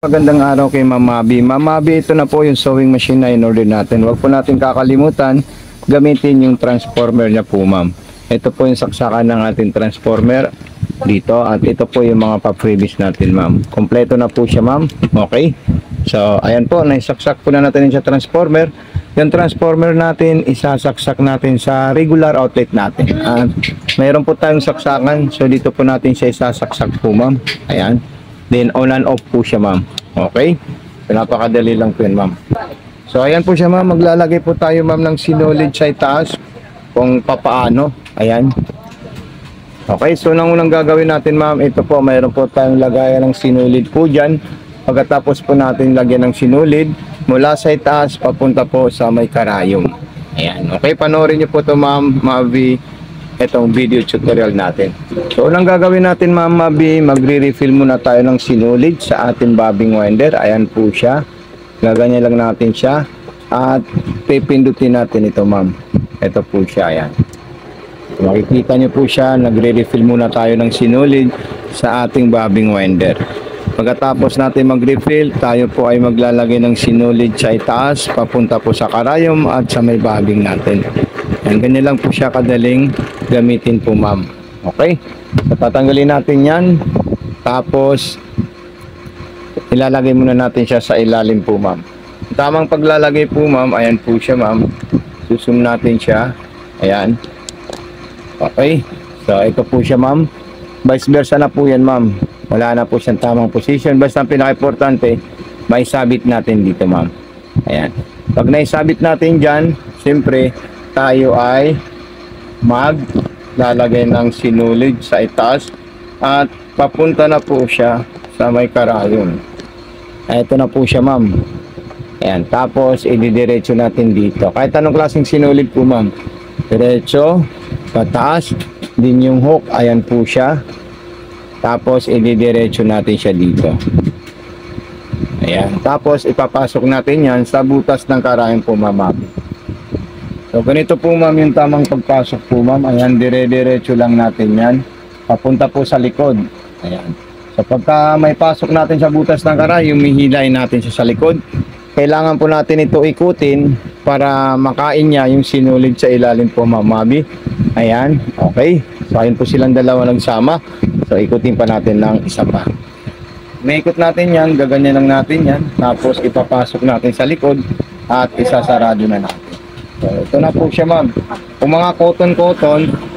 Magandang araw kay Ma'am Mabi. Ma'am Mabi, ito na po yung sewing machine na in-order natin. Huwag po natin kakalimutan gamitin yung transformer niya po, ma'am. Ito po yung saksakan ng ating transformer dito at ito po yung mga pa-freebies natin, ma'am. Kompleto na po siya, ma'am. Okay? So, ayan po, naisaksak po na natin sa transformer. Yung transformer natin, isasaksak natin sa regular outlet natin. At mayroon po tayong saksakan. So, dito po natin siya isasaksak po, ma'am. Ayan. Then on and off po siya, ma'am. Okay? So, napakadali lang po yun, ma'am. So ayan po siya, ma'am. Maglalagay po tayo, ma'am, ng sinulid sa itaas kung papaano. Ayan. Okay, so nang unang gagawin natin, ma'am, ito po, mayroon po tayong lagayan ng sinulid po dyan. Pagkatapos po natin lagyan ng sinulid mula sa itaas papunta po sa may karayom. Ayan. Okay, panoorin niyo po ito, ma'am Mavi, itong video tutorial natin. So unang gagawin natin, ma'am Mabi, magre-refill muna tayo ng sinulid sa ating bobbing winder. Ayan po siya. Gaganyan lang natin siya at pipindutin natin ito, ma'am. Ito po siya, ayan. Makikita nyo po siya, nagre-refill muna tayo ng sinulid sa ating bobbing winder. Pagkatapos natin mag-refill, tayo po ay maglalagay ng sinulid sa itaas papunta po sa karayom at sa may bobbing natin. Ayan, ganyan lang po siya kadaling gamitin po, ma'am. Okay? So, tatanggalin natin yan. Tapos, ilalagay muna natin siya sa ilalim po, ma'am. Tamang paglalagay po, ma'am. Ayan po siya, ma'am. Susum natin siya. Ayan. Okay? So, ito po siya, ma'am. Vice versa na po yan, ma'am. Wala na po siyang tamang position. Basta ang pinaka-importante, may sabit natin dito, ma'am. Ayan. Pag naisabit natin dyan, siyempre, tayo ay maglalagay ng sinulid sa itaas at papunta na po siya sa may karayom. Ito na po siya, ma'am. Ayan, tapos ididiretso natin dito. Kahit anong klaseng sinulid po, ma'am. Diretso, pataas, din yung hook, ayan po siya. Tapos ididiretso natin siya dito. Ayan, tapos ipapasok natin yan sa butas ng karayom po, ma'am. So ganito po, ma'am, yung tamang pagpasok po, ma'am. Ayan, dire-diretso lang natin yan. Papunta po sa likod. Ayan. So pagka may pasok natin sa butas ng karayom, humihilay natin siya sa likod. Kailangan po natin ito ikutin para makain niya yung sinulid sa ilalim po, ma'am Mabi. Ayan, okay. So ayun po silang dalawa nagsama. So ikutin pa natin ng isa pa. May ikot natin yan, gaganyan lang natin yan. Tapos ipapasok natin sa likod at isasarado na natin. So, ito na po siya, ma'am. Kung mga cotton,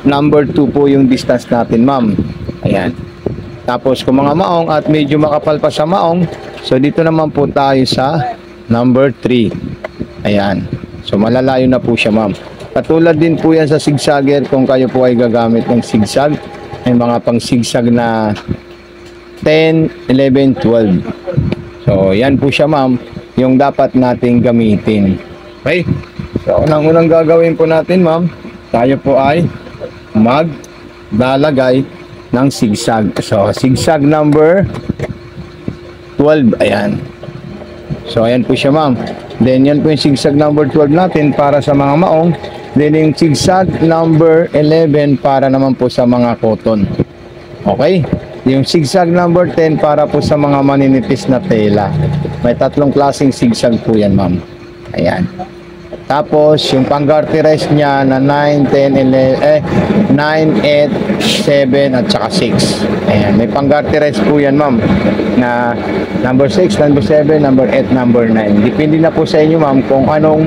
number 2 po yung distance natin, ma'am. Ayan. Tapos kung mga maong at medyo makapal pa sa maong, so dito naman po tayo sa number 3. Ayan. So malalayo na po siya, ma'am. Katulad din po yan sa zigzagger kung kayo po ay gagamit ng zigzag. May mga pang zigzag na 10, 11, 12. So yan po siya, ma'am, yung dapat nating gamitin. Okay? So, unang gagawin po natin, ma'am, tayo po ay maglalagay ng zigzag. So, zigzag number 12. Ayan. So, ayan po siya, ma'am. Then, yan po yung zigzag number 12 natin para sa mga maong. Then, yung zigzag number 11 para naman po sa mga cotton. Okay? Yung zigzag number 10 para po sa mga maninipis na tela. May tatlong klaseng zigzag po yan, ma'am. Ayan. Tapos, yung pang-garterize niya na 9, 10, 11, 9, 8, 7, at saka 6. Ayan, may pang-garterize po yan, ma'am, na number 6, number 7, number 8, number 9. Depende na po sa inyo, ma'am, kung anong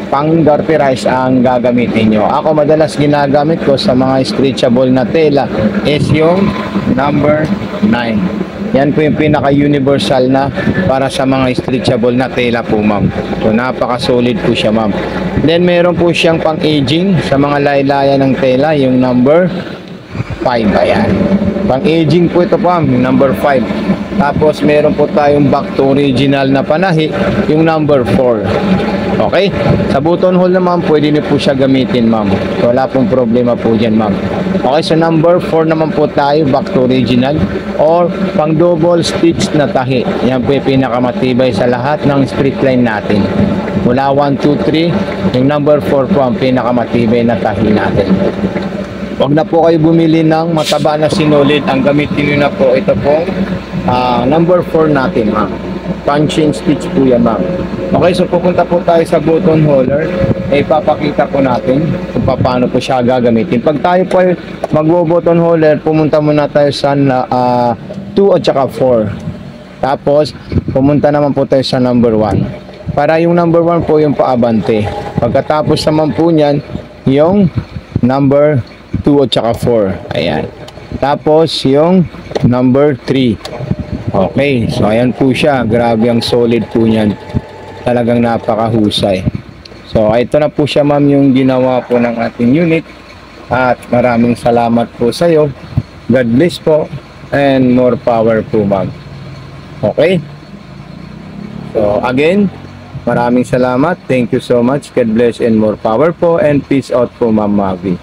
pang-garterize ang gagamitin nyo. Ako, madalas ginagamit ko sa mga stretchable na tela is yung number 9. Yan po yung pinaka-universal na para sa mga stretchable na tela po, ma'am. So, napaka-solid po siya, ma'am. Then, meron po siyang pang-aging sa mga laylaya ng tela, yung number 5. Ayan. Pang-aging po ito, ma'am, yung number 5. Tapos, meron po tayong back to original na panahi, yung number 4. Okay? Sa buttonhole naman, pwede niyo po siya gamitin, ma'am. So, wala pong problema po dyan, ma'am. Okay, so number 4 naman po tayo, back to original or pang double stitch na tahi. Yan po yung pinakamatibay sa lahat ng straight line natin. Mula 1, 2, 3, yung number 4 po ang pinakamatibay na tahi natin. Huwag na po kayo bumili ng mataba na sinulid. Ang gamitin nyo na po ito pong number 4 natin, ma'am. Punching stitch po yan, ma'am. Okay, so pupunta po tayo sa button holder. Ipapakita po natin kung paano po siya gagamitin. Pag tayo po ay magbo-button holder, pumunta muna tayo sa 2 at saka 4. Tapos, pumunta naman po tayo sa number 1. Para yung number 1 po yung paabante. Pagkatapos naman po niyan, yung number 2 at saka 4. Ayan. Tapos, yung number 3. Okay, so ayan po siya. Grabe ang solid po niyan. Talagang napakahusay. So ito na po siya, ma'am, yung ginawa po ng ating unit. At maraming salamat po sa iyo. God bless po and more power po, ma'am. Okay? So again, maraming salamat. Thank you so much. God bless and more power po and peace out po, Ma'am Mavi.